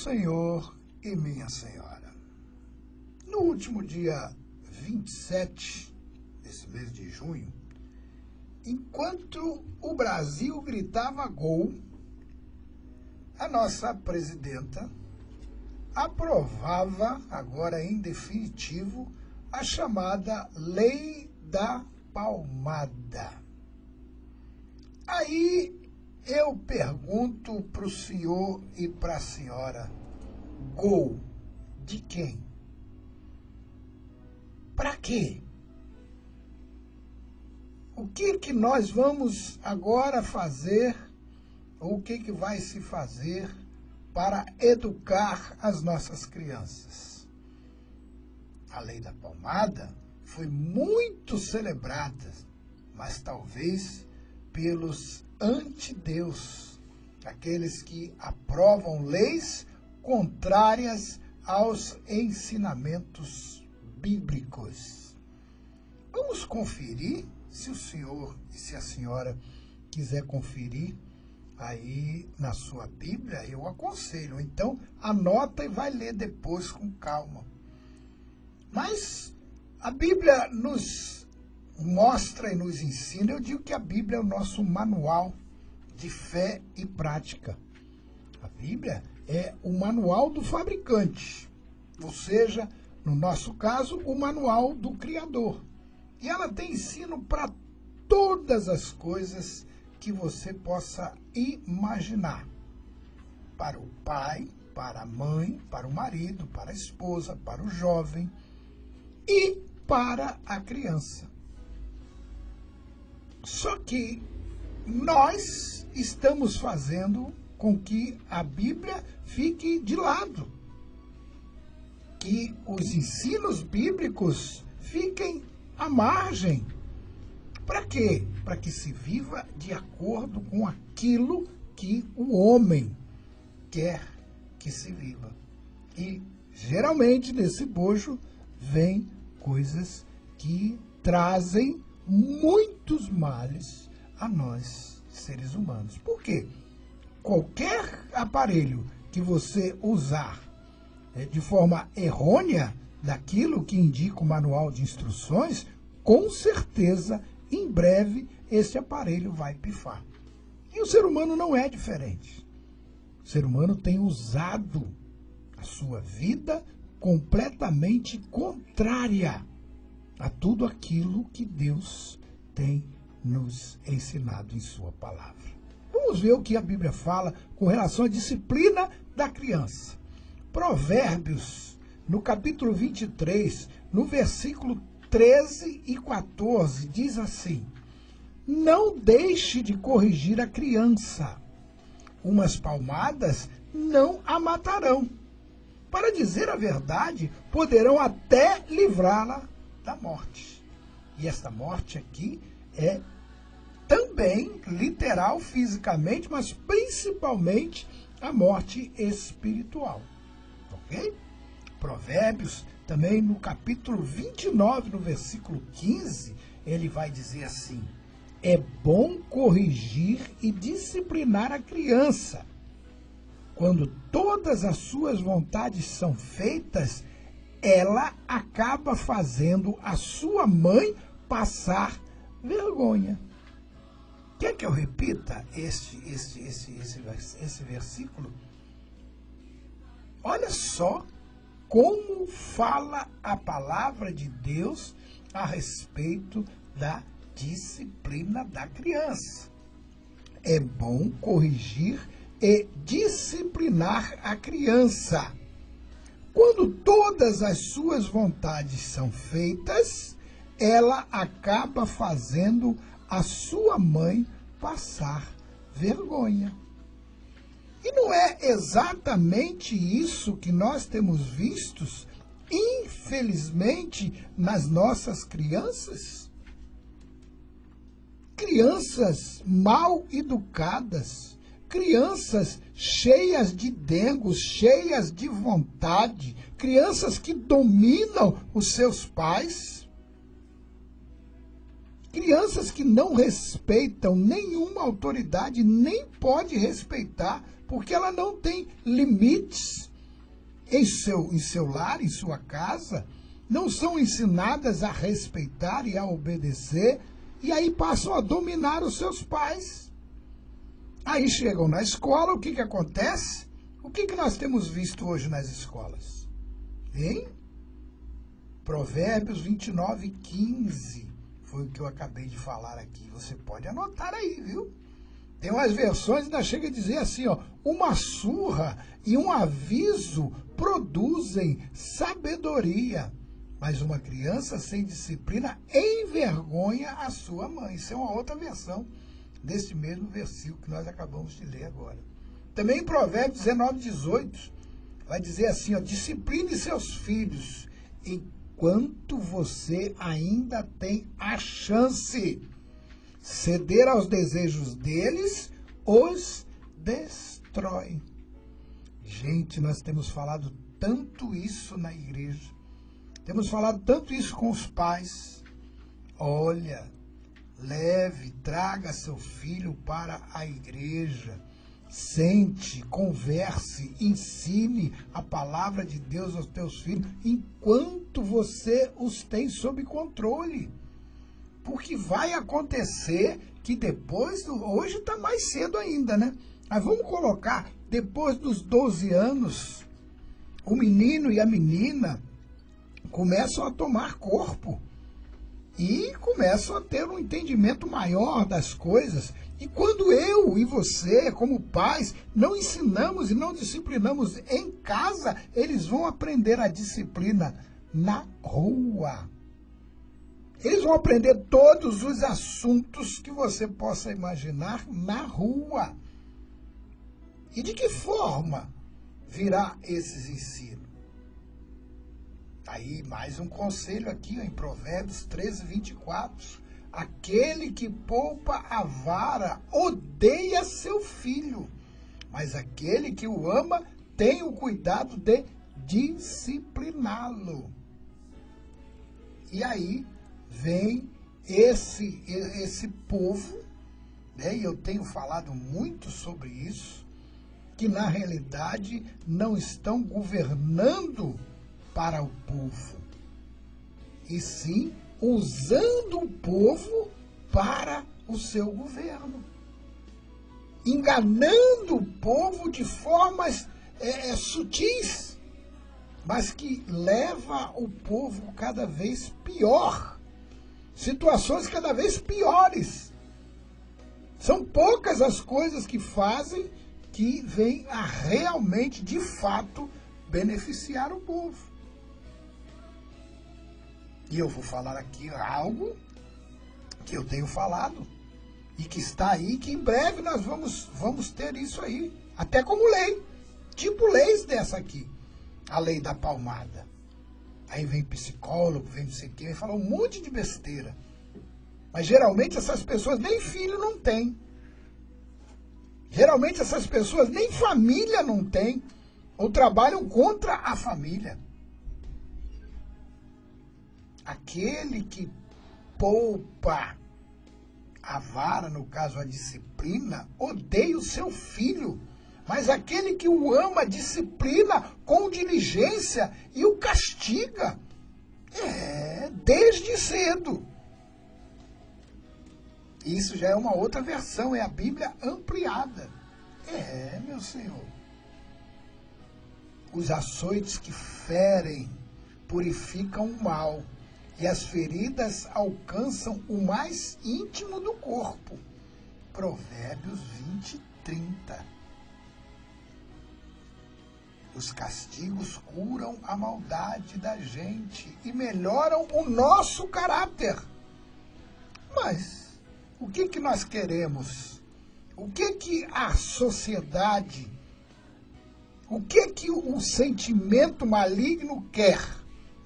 Senhor e minha Senhora. No último dia 27 desse mês de junho, enquanto o Brasil gritava gol, a nossa presidenta aprovava, agora em definitivo, a chamada Lei da Palmada. Aí eu pergunto para o senhor e para a senhora, gol de quem? Para quê? O que nós vamos agora fazer, ou o que vai se fazer para educar as nossas crianças? A Lei da Palmada foi muito celebrada, mas talvez pelos antideus, aqueles que aprovam leis contrárias aos ensinamentos bíblicos. Vamos conferir, se o senhor e se a senhora quiser conferir aí na sua Bíblia, eu aconselho. Então, anota e vai ler depois com calma. Mas a Bíblia nos mostra e nos ensina, eu digo que a Bíblia é o nosso manual de fé e prática. A Bíblia é o manual do fabricante, ou seja, no nosso caso, o manual do Criador. E ela tem ensino para todas as coisas que você possa imaginar. Para o pai, para a mãe, para o marido, para a esposa, para o jovem e para a criança. Só que nós estamos fazendo com que a Bíblia fique de lado, que os ensinos bíblicos fiquem à margem. Para quê? Para que se viva de acordo com aquilo que o homem quer que se viva. E, geralmente, nesse bojo, vem coisas que trazem muitos males a nós, seres humanos. Por quê? Qualquer aparelho que você usar de forma errônea daquilo que indica o manual de instruções, com certeza, em breve, esse aparelho vai pifar. E o ser humano não é diferente. O ser humano tem usado a sua vida completamente contrária a tudo aquilo que Deus tem nos ensinado em sua palavra. Vamos ver o que a Bíblia fala com relação à disciplina da criança. Provérbios, no capítulo 23, no versículo 13 e 14, diz assim: não deixe de corrigir a criança, umas palmadas não a matarão. Para dizer a verdade, poderão até livrá-la da morte. E esta morte aqui é também literal, fisicamente, mas principalmente a morte espiritual. Ok? Provérbios, também no capítulo 29, no versículo 15, ele vai dizer assim: é bom corrigir e disciplinar a criança. Quando todas as suas vontades são feitas, ela acaba fazendo a sua mãe passar vergonha. Quer que eu repita esse versículo? Olha só como fala a palavra de Deus a respeito da disciplina da criança. É bom corrigir e disciplinar a criança. Quando todas as suas vontades são feitas, ela acaba fazendo a sua mãe passar vergonha. E não é exatamente isso que nós temos visto, infelizmente, nas nossas crianças? Crianças mal educadas, crianças cheias de dengos, cheias de vontade, crianças que dominam os seus pais, crianças que não respeitam nenhuma autoridade, nem pode respeitar, porque ela não tem limites, em seu lar, em sua casa, não são ensinadas a respeitar e a obedecer, e aí passam a dominar os seus pais. Aí chegam na escola, o que acontece? O que nós temos visto hoje nas escolas? Hein? Provérbios 29:15 foi o que eu acabei de falar aqui. Você pode anotar aí, viu? Tem umas versões que ainda chega a dizer assim, ó, uma surra e um aviso produzem sabedoria, mas uma criança sem disciplina envergonha a sua mãe. Isso é uma outra versão desse mesmo versículo que nós acabamos de ler agora. Também em Provérbios 19:18, vai dizer assim, ó, discipline seus filhos enquanto você ainda tem a chance. Ceder aos desejos deles os destrói. Gente, nós temos falado tanto isso na igreja. Temos falado tanto isso com os pais. Olha, leve, traga seu filho para a igreja. Sente, converse, ensine a palavra de Deus aos teus filhos enquanto você os tem sob controle. Porque vai acontecer que depois, hoje está mais cedo ainda, né? Mas vamos colocar, depois dos 12 anos, o menino e a menina começam a tomar corpo e começam a ter um entendimento maior das coisas. E quando eu e você, como pais, não ensinamos e não disciplinamos em casa, eles vão aprender a disciplina na rua. Eles vão aprender todos os assuntos que você possa imaginar na rua. E de que forma virá esses ensinos? Aí, mais um conselho aqui, ó, em Provérbios 13:24. Aquele que poupa a vara odeia seu filho, mas aquele que o ama tem o cuidado de discipliná-lo. E aí vem esse povo, né, e eu tenho falado muito sobre isso, que na realidade não estão governando para o povo, e sim usando o povo para o seu governo, enganando o povo de formas sutis, mas que leva o povo cada vez pior, situações cada vez piores. São poucas as coisas que fazem que vêm a realmente, de fato, beneficiar o povo. E eu vou falar aqui algo que eu tenho falado e que está aí, que em breve nós vamos ter isso aí, até como lei, tipo leis dessa aqui, a lei da palmada. Aí vem psicólogo, vem não sei o quê, vem falar um monte de besteira. Mas geralmente essas pessoas nem filho não têm. Geralmente essas pessoas nem família não têm, ou trabalham contra a família. Aquele que poupa a vara, no caso a disciplina, odeia o seu filho. Mas aquele que o ama, disciplina com diligência e o castiga. Desde cedo. Isso já é uma outra versão, é a Bíblia ampliada. Meu Senhor. Os açoites que ferem purificam o mal, e as feridas alcançam o mais íntimo do corpo. Provérbios 20:30. Os castigos curam a maldade da gente e melhoram o nosso caráter. Mas o que nós queremos? O que a sociedade, o que o sentimento maligno quer?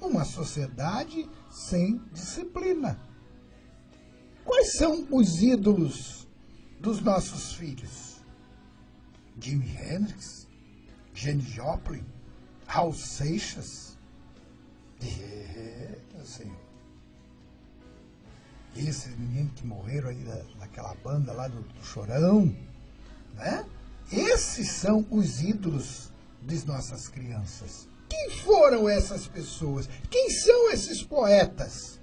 Uma sociedade sem disciplina. Quais são os ídolos dos nossos filhos? Jimi Hendrix, Janis Joplin, Raul Seixas. Meu Senhor. E esses meninos que morreram ali daquela banda lá do Chorão, né? Esses são os ídolos das nossas crianças. Quem foram essas pessoas? Quem são esses poetas?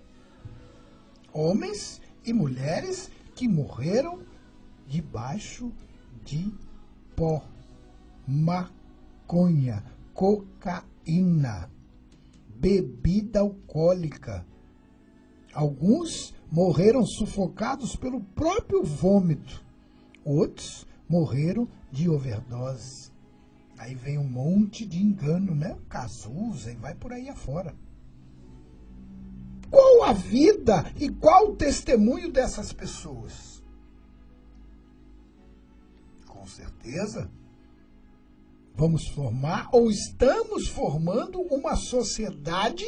Homens e mulheres que morreram debaixo de pó, maconha, cocaína, bebida alcoólica. Alguns morreram sufocados pelo próprio vômito. Outros morreram de overdose. Aí vem um monte de engano, né? Cazuza e vai por aí afora. Qual a vida e qual o testemunho dessas pessoas? Com certeza, vamos formar ou estamos formando uma sociedade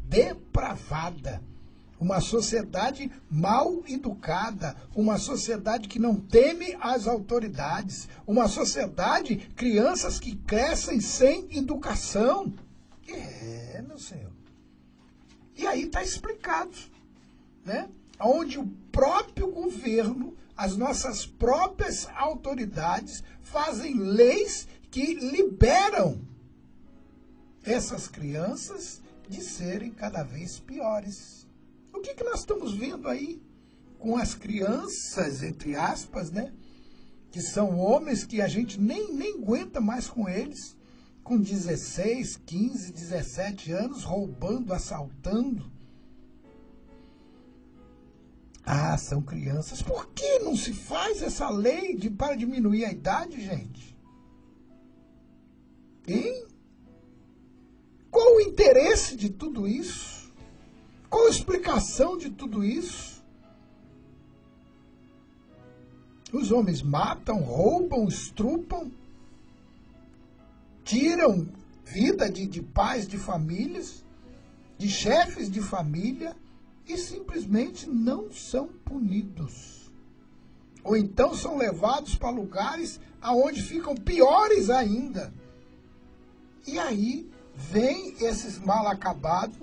depravada. Uma sociedade mal educada, uma sociedade que não teme as autoridades, uma sociedade, crianças que crescem sem educação. Meu senhor. E aí está explicado, né? Onde o próprio governo, as nossas próprias autoridades fazem leis que liberam essas crianças de serem cada vez piores. O que nós estamos vendo aí com as crianças, entre aspas, né? Que são homens que a gente nem aguenta mais com eles, com 16, 15, 17 anos, roubando, assaltando. Ah, são crianças. Por que não se faz essa lei para diminuir a idade, gente? Hein? Qual o interesse de tudo isso? Qual a explicação de tudo isso? Os homens matam, roubam, estrupam, tiram vida de pais de famílias, de chefes de família, e simplesmente não são punidos. Ou então são levados para lugares aonde ficam piores ainda. E aí vem esses mal acabados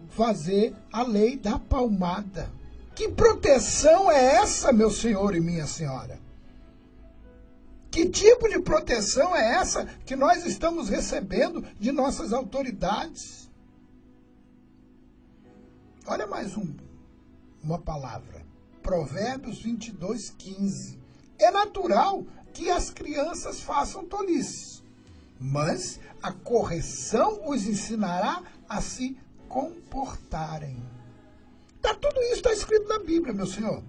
fazer a lei da palmada. Que proteção é essa, meu senhor e minha senhora? Que tipo de proteção é essa que nós estamos recebendo de nossas autoridades? Olha mais uma palavra. Provérbios 22, 15. É natural que as crianças façam tolices, mas a correção os ensinará a se comportarem. Tudo isso está escrito na Bíblia, meu senhor.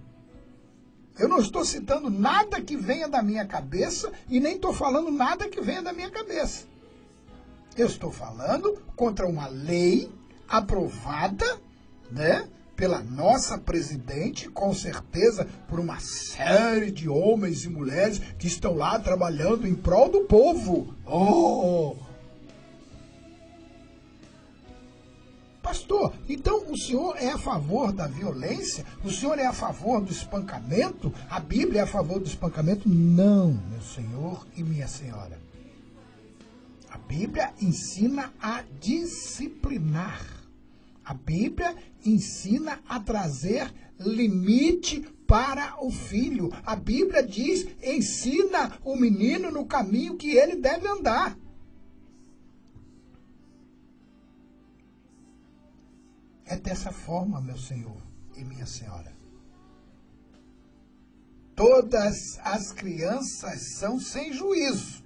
Eu não estou citando nada que venha da minha cabeça e nem estou falando nada que venha da minha cabeça. Eu estou falando contra uma lei aprovada, né, pela nossa presidente, com certeza por uma série de homens e mulheres que estão lá trabalhando em prol do povo. Pastor, então o senhor é a favor da violência? O senhor é a favor do espancamento? A Bíblia é a favor do espancamento? Não, meu senhor e minha senhora. A Bíblia ensina a disciplinar. A Bíblia ensina a trazer limite para o filho. A Bíblia diz, ensina o menino no caminho que ele deve andar. É dessa forma, meu senhor e minha senhora. Todas as crianças são sem juízo,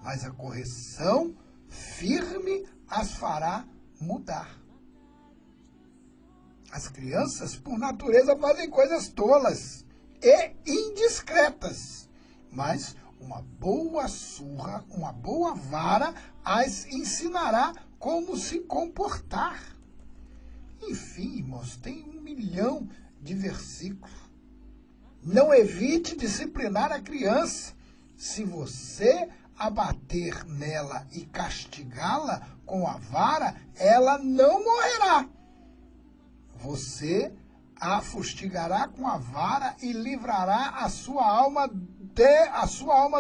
mas a correção firme as fará mudar. As crianças, por natureza, fazem coisas tolas e indiscretas, mas uma boa surra, uma boa vara as ensinará como se comportar. Enfim, irmãos, tem 1 milhão de versículos. Não evite disciplinar a criança. Se você abater nela e castigá-la com a vara, ela não morrerá. Você a fustigará com a vara e livrará a sua alma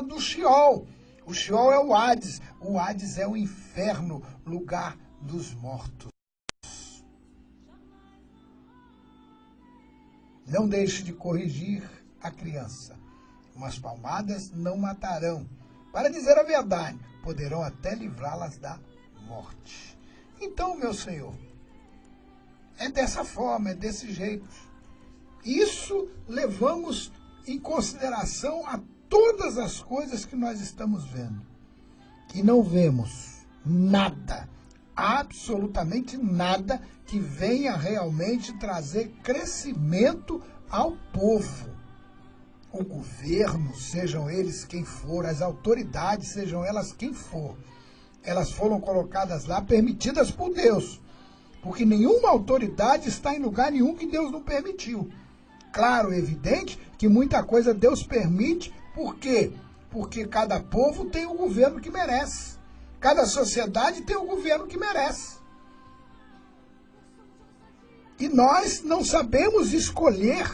do Sheol. O Sheol é o Hades. O Hades é o inferno, lugar dos mortos. Não deixe de corrigir a criança. Umas palmadas não matarão. Para dizer a verdade, poderão até livrá-las da morte. Então, meu Senhor, é dessa forma, é desse jeito. Isso levamos em consideração a todas as coisas que nós estamos vendo. E não vemos nada, absolutamente nada, que venha realmente trazer crescimento ao povo. O governo, sejam eles quem for, as autoridades, sejam elas quem for, elas foram colocadas lá, permitidas por Deus. Porque nenhuma autoridade está em lugar nenhum que Deus não permitiu. Claro, evidente que muita coisa Deus permite, por quê? Porque cada povo tem o governo que merece. Cada sociedade tem o governo que merece. E nós não sabemos escolher.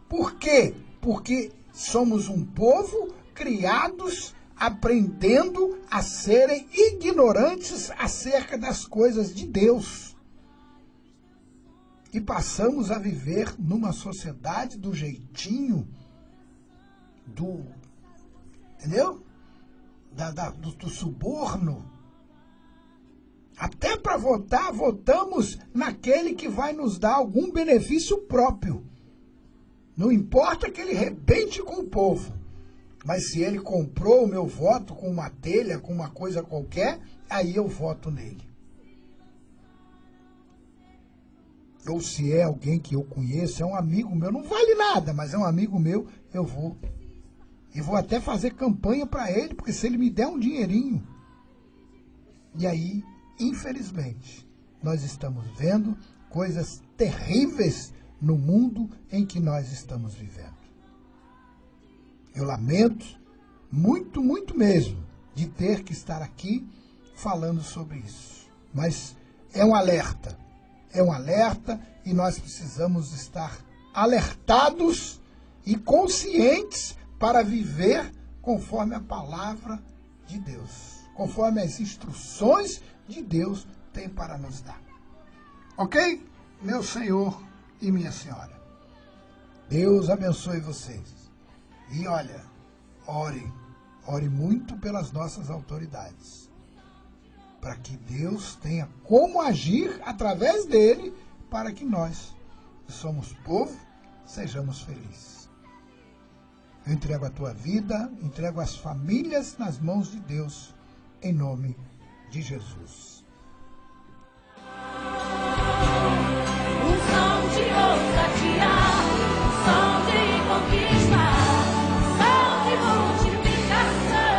Por quê? Porque somos um povo criados aprendendo a serem ignorantes acerca das coisas de Deus. E passamos a viver numa sociedade do jeitinho entendeu? Do suborno. Até para votar, votamos naquele que vai nos dar algum benefício próprio. Não importa que ele rebente com o povo, mas se ele comprou o meu voto com uma telha, com uma coisa qualquer, aí eu voto nele. Ou se é alguém que eu conheço, é um amigo meu, não vale nada, mas é um amigo meu, eu vou. E vou até fazer campanha para ele, porque se ele me der um dinheirinho. E aí, infelizmente, nós estamos vendo coisas terríveis no mundo em que nós estamos vivendo. Eu lamento muito, muito mesmo de ter que estar aqui falando sobre isso. Mas é um alerta e nós precisamos estar alertados e conscientes para viver conforme a palavra de Deus, conforme as instruções de Deus tem para nos dar. Ok? Meu Senhor e minha Senhora, Deus abençoe vocês. E olha, ore muito pelas nossas autoridades, para que Deus tenha como agir através dele, para que nós, que somos povo, sejamos felizes. Eu entrego a tua vida, entrego as famílias nas mãos de Deus, em nome de Jesus. Um som de ousadia, um som de conquista, um som de multiplicação.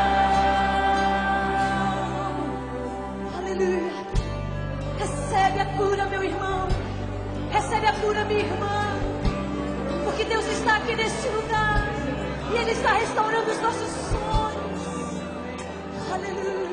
Aleluia! Recebe a cura, meu irmão. Recebe a cura, minha irmã. Porque Deus está aqui neste lugar. E Ele está restaurando os nossos sonhos. Aleluia.